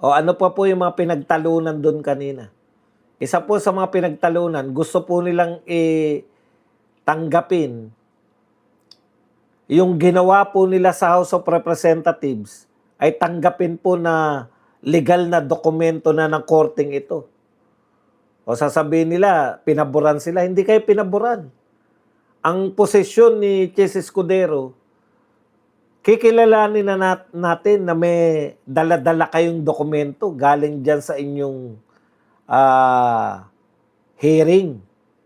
O ano pa po yung mga pinagtalunan doon kanina? Isa po sa mga pinagtalunan, gusto po nilang tanggapin yung ginawa po nila sa House of Representatives ay tanggapin po na legal na dokumento na ng korting ito. O sasabihin nila, pinaboran sila. Hindi kayo pinaboran. Ang posisyon ni Chess Escudero, kikilalanin na natin na may dala-dala kayong dokumento galing dyan sa inyong hearing.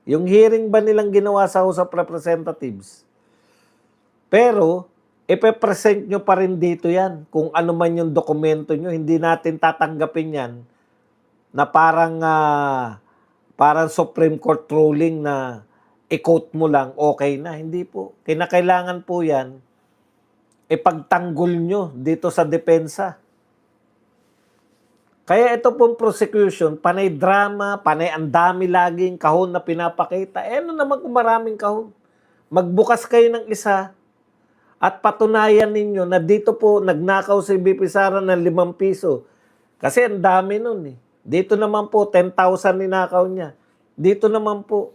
Yung hearing ba nilang ginawa sa House of Representatives? Pero, ipe-present nyo pa rin dito yan. Kung ano man yung dokumento nyo, hindi natin tatanggapin yan na parang Supreme Court ruling na i-quote mo lang, okay na. Hindi po. Kinakailangan po yan, ipagtanggol nyo dito sa depensa. Kaya ito pong prosecution, panay drama, panay ang dami laging kahon na pinapakita. Ano naman kung maraming kahon? Magbukas kayo ng isa at patunayan ninyo na dito po nagnakaw si BP Sara ng 5 piso. Kasi ang dami nun eh. Dito naman po, 10,000 ninakaw niya. Dito naman po,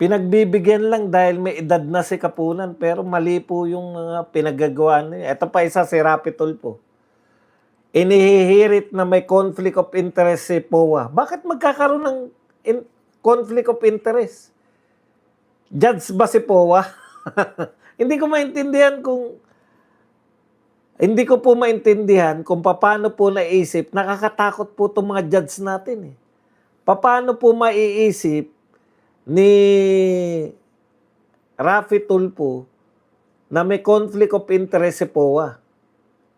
pinagbibigyan lang dahil may edad na si Kapunan, pero mali po yung mga pinagagawa niya. Ito pa isa, si Rapi Tulfo. Inihihirit na may conflict of interest si POA. Bakit magkakaroon ng conflict of interest? Judge ba si POA? Hindi ko po maintindihan kung paano po naisip, nakakatakot po itong mga judge natin eh. Paano po maiisip ni Rafi Tulfo na may conflict of interest si POA?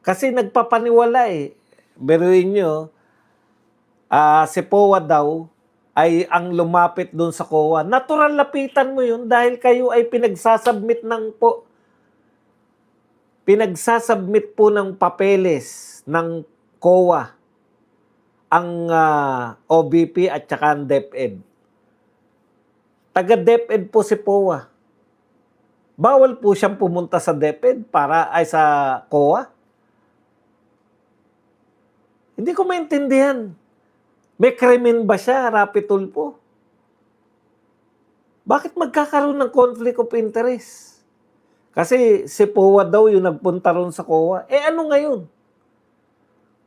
Kasi nagpapaniwala eh. Biruin nyo, si POA daw ay ang lumapit doon sa COA. Natural lapitan mo yun dahil kayo ay pinagsasubmit po ng papeles ng COA ang OBP at saka ang DepEd. Taga-DepEd po si POA. Bawal po siyang pumunta sa DepEd sa COA. Hindi ko maintindihan. May krimen ba siya, Rapi Tulfo? Bakit magkakaroon ng conflict of interest? Kasi si POA daw yung nagpunta ron sa COA. Ano ngayon?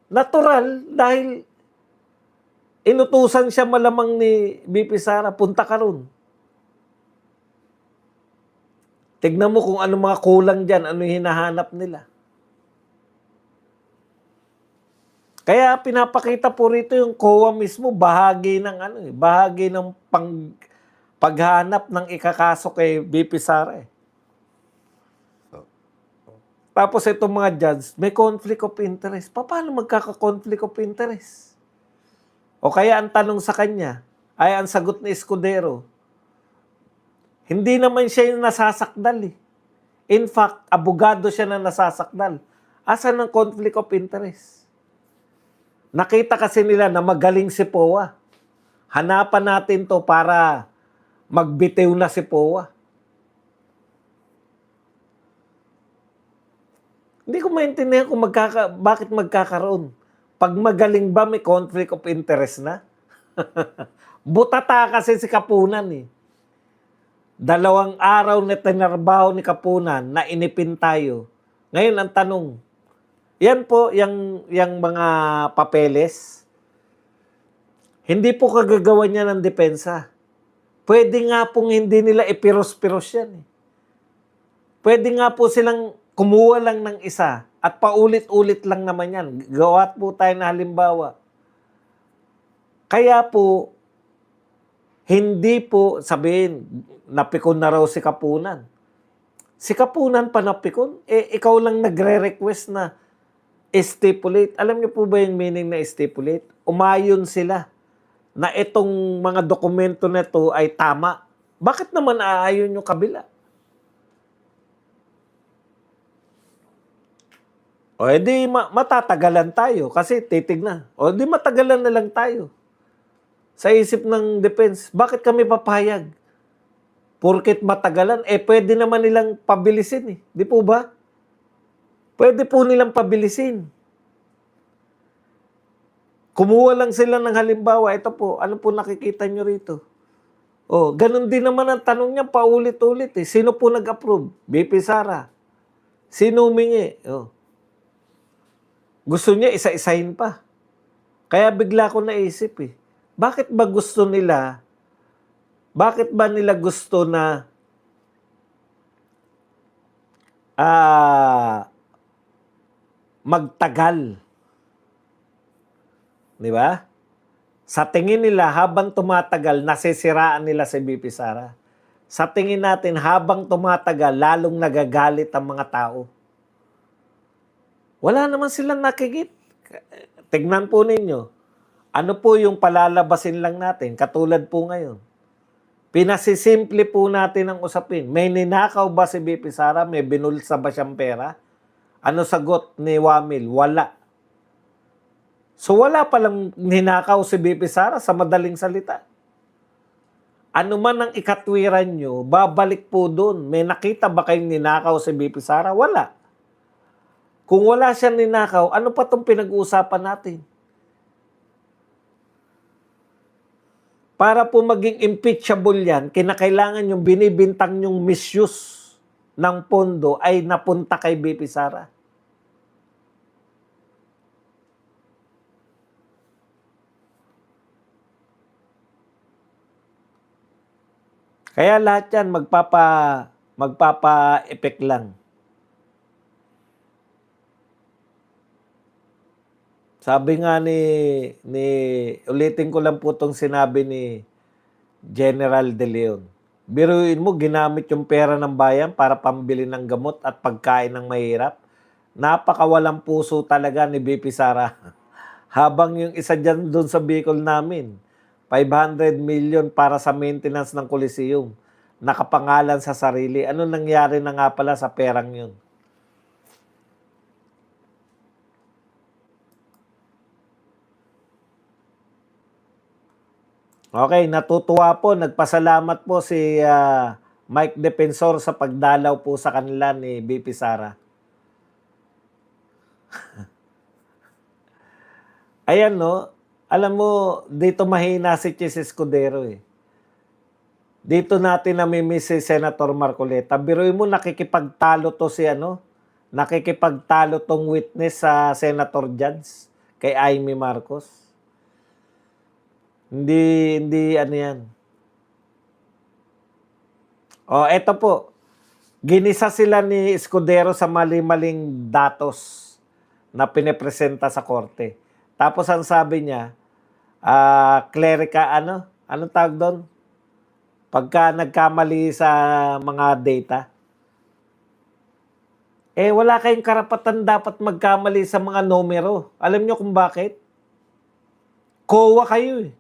Natural, dahil inutusan siya malamang ni BP Sara, punta ka ron. Tignan mo kung ano mga kulang dyan, ano yung hinahanap nila. Kaya pinapakita po rito yung COA mismo, bahagi ng paghanap ng ikakaso kay BP Sara eh. Tapos itong mga judge, may conflict of interest. Paano magkaka-conflict of interest? O kaya ang tanong sa kanya, ang sagot ni Escudero, hindi naman siya yung nasasakdal eh. In fact, abogado siya na nasasakdal. Asan ang conflict of interest? Nakita kasi nila na magaling si POA. Hanapan natin to para magbitiw na si POA. Hindi ko maintindihan kung bakit magkakaroon. Pag magaling ba may conflict of interest na? Butata kasi si Kapunan eh. 2 araw na tinarbaho ni Kapunan na inipin tayo. Ngayon ang tanong, yan po, yung mga papeles, hindi po kagagawa niya ng depensa. Pwede nga pong hindi nila ipiros-piros yan eh. Pwede nga po silang kumuha lang ng isa at paulit-ulit lang naman yan. Gawat po tayo na halimbawa. Kaya po, hindi po sabihin, napikon na raw si Kapunan. Si Kapunan pa napikon? Ikaw lang nagre-request na stipulate. Alam niyo po ba yung meaning na stipulate? Umayon sila na itong mga dokumento na ito ay tama. Bakit naman aayon yung kabila? O edi matatagalan tayo kasi titignan. O edi matagalan na lang tayo. Sa isip ng defense, bakit kami papayag? Porket matagalan, pwede naman nilang pabilisin eh. Di po ba? Pwede po nilang pabilisin. Kumuha lang sila ng halimbawa, ito po, ano po nakikita nyo rito? Oh, ganun din naman ang tanong niya, paulit-ulit eh. Sino po nag-approve? BP Sara. Sino humingi? Oh. Gusto niya isa-isahin pa. Kaya bigla ko naisip eh. Bakit ba nila gusto na magtagal? Di ba? Sa tingin nila, habang tumatagal, nasisiraan nila si BP Sara. Sa tingin natin, habang tumatagal, lalong nagagalit ang mga tao. Wala naman silang nakikit. Tignan po ninyo. Ano po yung palalabasin lang natin? Katulad po ngayon. Pinasisimple po natin ang usapin. May ninakaw ba si BP Sara? May binulsa ba siyang pera? Ano sagot ni Wamil? Wala. So wala palang ninakaw si BP Sara sa madaling salita. Ano man ang ikatwiran nyo, babalik po doon. May nakita ba kayong ninakaw si BP Sara? Wala. Kung wala siyang ninakaw, ano pa itong pinag-uusapan natin? Para po maging impeachable yan, kinakailangan yung binibintang yung misuse ng pondo ay napunta kay BP Sara. Kaya lahat yan magpapa-effect lang. Sabi nga ulitin ko lang po itong sinabi ni General De Leon. Biruin mo, ginamit yung pera ng bayan para pambili ng gamot at pagkain ng mahirap. Napakawalang puso talaga ni BP Sara. Habang yung isa dyan doon sa Bicol namin, 500 million para sa maintenance ng Coliseum. Nakapangalan sa sarili. Ano nangyari na nga pala sa perang yun? Okay, natutuwa po. Nagpasalamat po si Mike Defensor sa pagdalaw po sa kanila ni BP Sara. Ayan no, alam mo, dito mahina si Chis Escudero eh. Dito natin namimiss si Senator Marcoleta. Biruin mo, nakikipagtalo to nakikipagtalo tong witness sa Senator Judge kay Amy Marcos. Hindi ano yan. Eto po. Ginisa sila ni Escudero sa mali-maling datos na pinepresenta sa korte. Tapos ang sabi niya, anong tawag doon? Pagka nagkamali sa mga data. Wala kayong karapatan dapat magkamali sa mga numero. Alam niyo kung bakit? COA kayo eh.